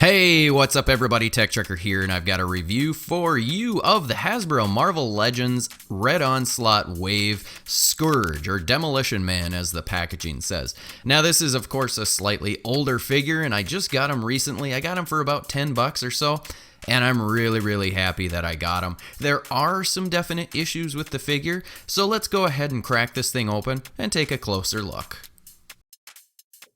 Hey, what's up everybody, TechChucker here, and I've got a review for you of the Hasbro Marvel Legends Red Onslaught Wave Scourge, or Demolition Man as the packaging says. Now this is of course a slightly older figure, and I just got him recently. I got him for about 10 bucks or so, and I'm really happy that I got him. There are some definite issues with the figure, so let's go ahead and crack this thing open and take a closer look.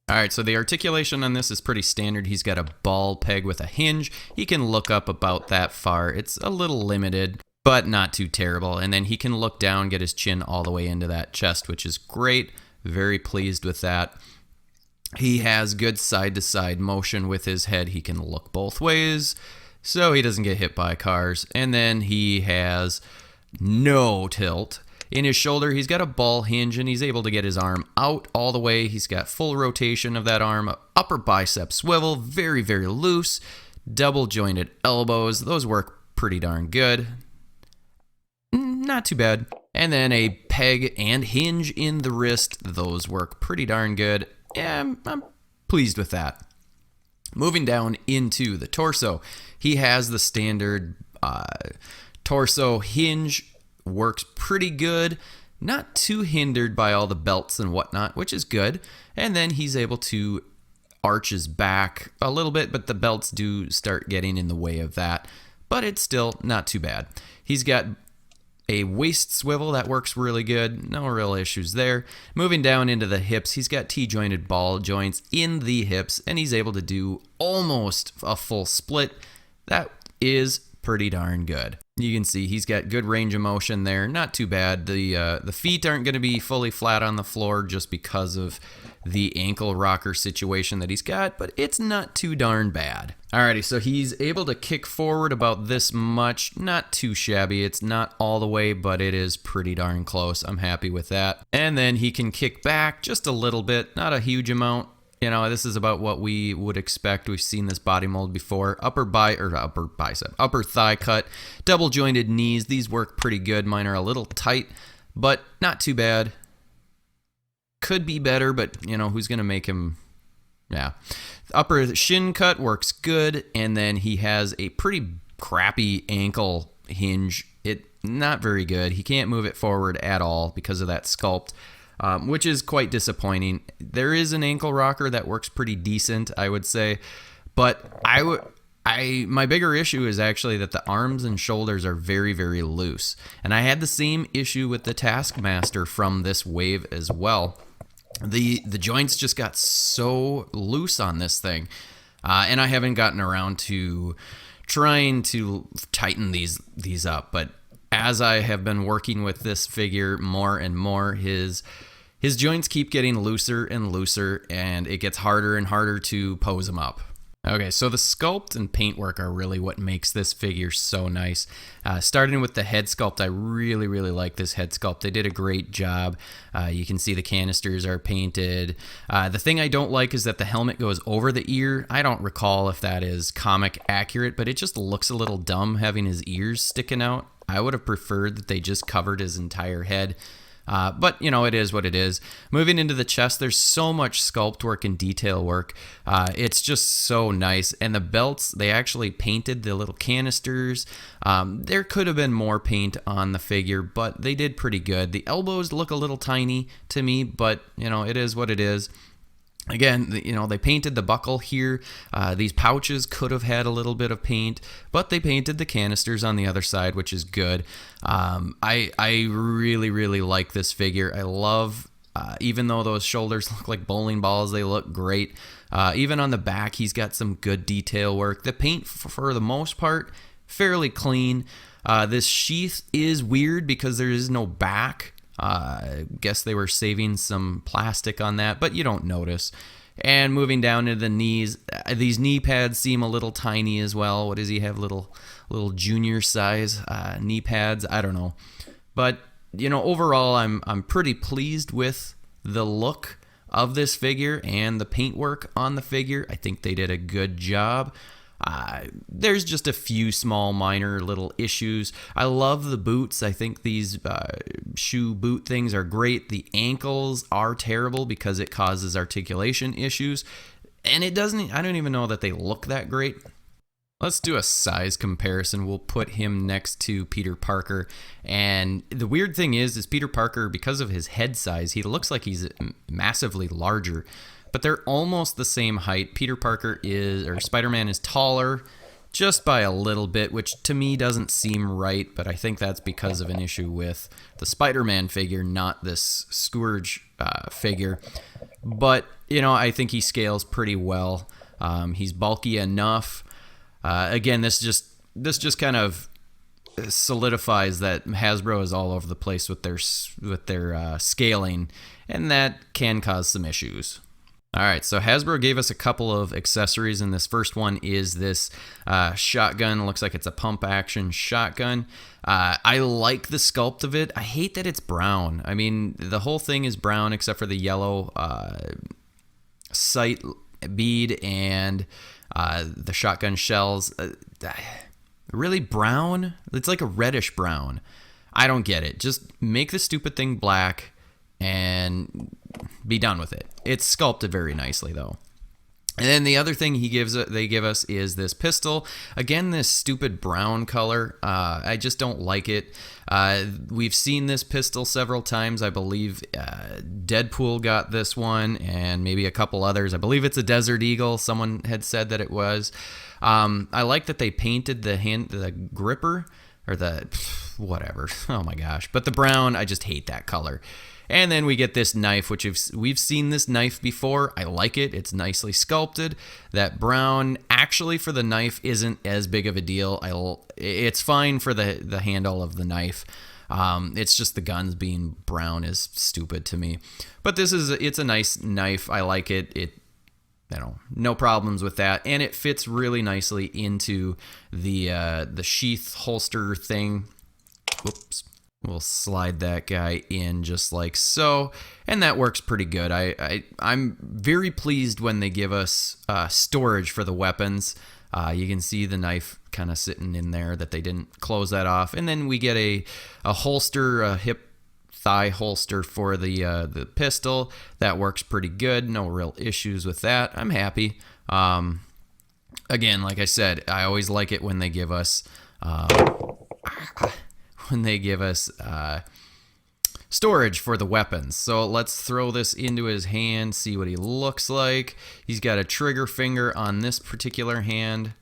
Alright, so the articulation on this is pretty standard. He's got a ball peg with a hinge. He can look up about that far. It's a little limited, but not too terrible. And then he can look down, get his chin all the way into that chest, which is great. Very pleased with that. He has good side-to-side motion with his head. He can look both ways, so he doesn't get hit by cars. And then he has no tilt. In his shoulder, he's got a ball hinge, and he's able to get his arm out all the way. He's got full rotation of that arm, upper bicep swivel, very loose, double jointed elbows. Those work pretty darn good. Not too bad. And then a peg and hinge in the wrist. Those work pretty darn good. Yeah, I'm pleased with that. Moving down into the torso, he has the standard torso hinge. Works pretty good, not too hindered by all the belts and whatnot, which is good. And then he's able to arch his back a little bit, but the belts do start getting in the way of that, but it's still not too bad. He's got a waist swivel that works really good, no real issues there. Moving down into the hips, he's got T-jointed ball joints in the hips, and he's able to do almost a full split. That is pretty darn good. You can see he's got good range of motion there, not too bad. The feet aren't going to be fully flat on the floor just because of the ankle rocker situation that he's got, but it's not too darn bad. Alrighty, so he's able to kick forward about this much, not too shabby. It's not all the way, but it is pretty darn close. I'm happy with that. And then he can kick back just a little bit, not a huge amount. You know, this is about what we would expect. We've seen this body mold before. Upper thigh cut, double jointed knees. These work pretty good. Mine are a little tight, but not too bad. Could be better, but you know, who's going to make him? Yeah. Upper shin cut works good, and then he has a pretty crappy ankle hinge. Not very good. He can't move it forward at all because of that sculpt. Which is quite disappointing. There is an ankle rocker that works pretty decent, I would say, but my bigger issue is actually that the arms and shoulders are very loose, and I had the same issue with the Taskmaster from this wave as well. The joints just got so loose on this thing, and I haven't gotten around to trying to tighten these up, but as I have been working with this figure more and more, his joints keep getting looser and looser, and it gets harder and harder to pose him up. Okay, so the sculpt and paintwork are really what makes this figure so nice. Starting with the head sculpt, I really like this head sculpt. They did a great job. You can see the canisters are painted. The thing I don't like is that the helmet goes over the ear. I don't recall if that is comic accurate, but it just looks a little dumb having his ears sticking out. I would have preferred that they just covered his entire head. But, you know, it is what it is. Moving into the chest, there's so much sculpt work and detail work. It's just so nice. And the belts, they actually painted the little canisters. There could have been more paint on the figure, but they did pretty good. The elbows look a little tiny to me, but, you know, it is what it is. Again, you know, they painted the buckle here. These pouches could have had a little bit of paint, but they painted the canisters on the other side, which is good. I really like this figure. I love, even though those shoulders look like bowling balls, they look great. Even on the back, he's got some good detail work. The paint, for the most part, fairly clean. This sheath is weird because there is no back. Guess they were saving some plastic on that, but you don't notice. And moving down to the knees, these knee pads seem a little tiny as well. What does he have? Little junior size knee pads? I don't know. But you know, overall, I'm pretty pleased with the look of this figure and the paintwork on the figure. I think they did a good job. There's just a few small minor little issues. I love the boots. I think these shoe boot things are great. The ankles are terrible because it causes articulation issues. And it doesn't, I don't even know that they look that great. Let's do a size comparison. We'll put him next to Peter Parker. And the weird thing is Peter Parker, because of his head size, he looks like he's massively larger. But they're almost the same height. Peter Parker is, or Spider-Man is taller just by a little bit, which to me doesn't seem right. But I think that's because of an issue with the Spider-Man figure, not this Scourge figure. But, you know, I think he scales pretty well. He's bulky enough. Again, this just kind of solidifies that Hasbro is all over the place with their scaling, and that can cause some issues. All right, so Hasbro gave us a couple of accessories, and this first one is this shotgun. Looks like it's a pump action shotgun. I like the sculpt of it. I hate that it's brown. I mean, the whole thing is brown except for the yellow sight bead and the shotgun shells. Really brown? It's like a reddish brown. I don't get it. Just make the stupid thing black and be done with it. It's sculpted very nicely though. And then the other thing they give us is this pistol. Again, this stupid brown color. I just don't like it. We've seen this pistol several times. I believe Deadpool got this one, and maybe a couple others. I believe it's a Desert Eagle. Someone had said that it was. I like that they painted the gripper, or the whatever. Oh my gosh! But the brown, I just hate that color. And then we get this knife, which we've seen this knife before. I like it. It's nicely sculpted. That brown, actually for the knife, isn't as big of a deal. It's fine for the handle of the knife. It's just the guns being brown is stupid to me. But it's a nice knife. I like it. No problems with that. And it fits really nicely into the sheath holster thing. Whoops. We'll slide that guy in just like so, and that works pretty good. I'm very pleased when they give us storage for the weapons. You can see the knife kind of sitting in there, that they didn't close that off. And then we get a holster, a hip thigh holster for the pistol. That works pretty good. No real issues with that. I'm happy. Again, like I said, I always like it when they give us storage for the weapons. So let's throw this into his hand, see what he looks like. He's got a trigger finger on this particular hand.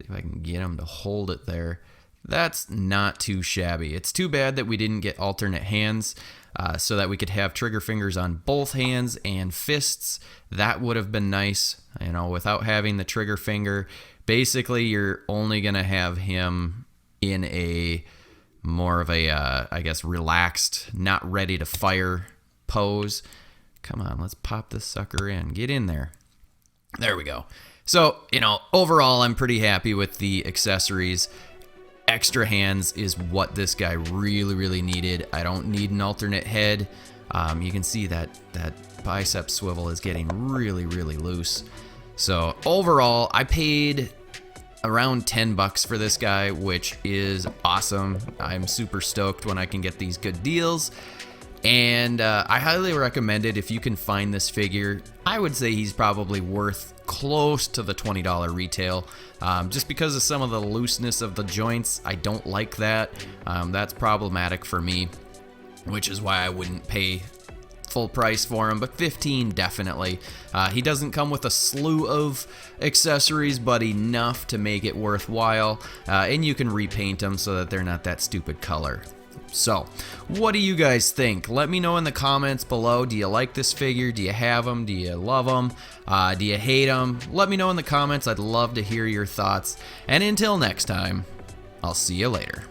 See if I can get him to hold it there. That's not too shabby. It's too bad that we didn't get alternate hands so that we could have trigger fingers on both hands and fists. That would have been nice, without having the trigger finger. Basically, you're only going to have him in a more of a, I guess, relaxed, not ready to fire pose. Come on, let's pop this sucker in. Get in there. There we go. So, overall, I'm pretty happy with the accessories. Extra hands is what this guy really, really needed. I don't need an alternate head. You can see that bicep swivel is getting really, really loose. So, overall, I paid around $10 for this guy, which is awesome. I'm super stoked when I can get these good deals, and I highly recommend it if you can find this figure. I would say he's probably worth close to the $20 retail, just because of some of the looseness of the joints. I don't like that. That's problematic for me, which is why I wouldn't pay full price for him, but $15 definitely. He doesn't come with a slew of accessories, but enough to make it worthwhile, and you can repaint them so that they're not that stupid color. So, what do you guys think? Let me know in the comments below. Do you like this figure? Do you have them? Do you love them? Do you hate them? Let me know in the comments. I'd love to hear your thoughts. And until next time, I'll see you later.